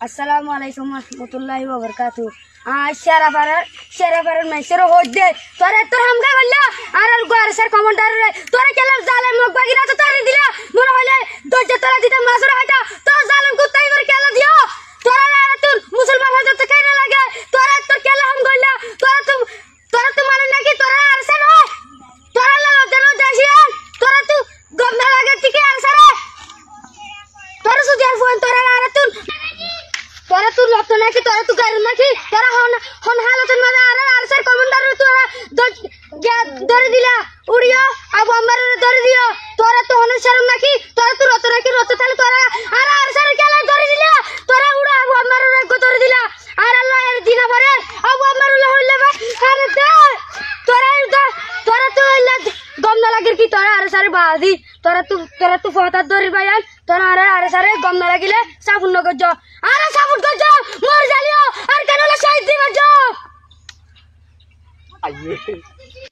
Assalamualaikum warahmatullahi wabarakatuh. Syarafaran maisero hodde. Tore tor hamga balla. Aral gwar sar commander re. Tore kelam zalim mok bagina to tore dila. Mona hole dojja tara dita masura hata. To zalim ko tai mor kela diyo. Tore ara tun musulman hote to kaina lage. Tore tor kela ham golla. Tore tu mane na ki tore arsan ho. Tore la jano jashian. Tore tu gomna lage tike arsare. Tore sudian phone tore ara tun তোরা তুই লক্ষ্য নাকি তোরা তুই গাড়ি নাকি তোরা হন হালতের মাঝে আরসার কমান্ডার তোরা ধরে দিলা উড়িও আবু আম্বারে ধরে দিও তোরা তো হনের শরম নাকি তোরা তুই রত নাকি রত তাহলে তোরা আর আরসার কেলা ধরে দিলা তোরা উড়া আবু আম্বারে রাগ ধরে দিলা আর আল্লাহ এর দিনা পরে আবু আম্বারে হইলে আরে তোরা তো গম না লাগের কি তোরা আরসারে বাদি তোরা তো ফতার ধরে ভাইয়ান তোরা আরসারে গম না লাগিলে সাফুন নগর যাও আরে সাপোর্ট করছো মর জালিও আর কেন শহীদ দিবা যাও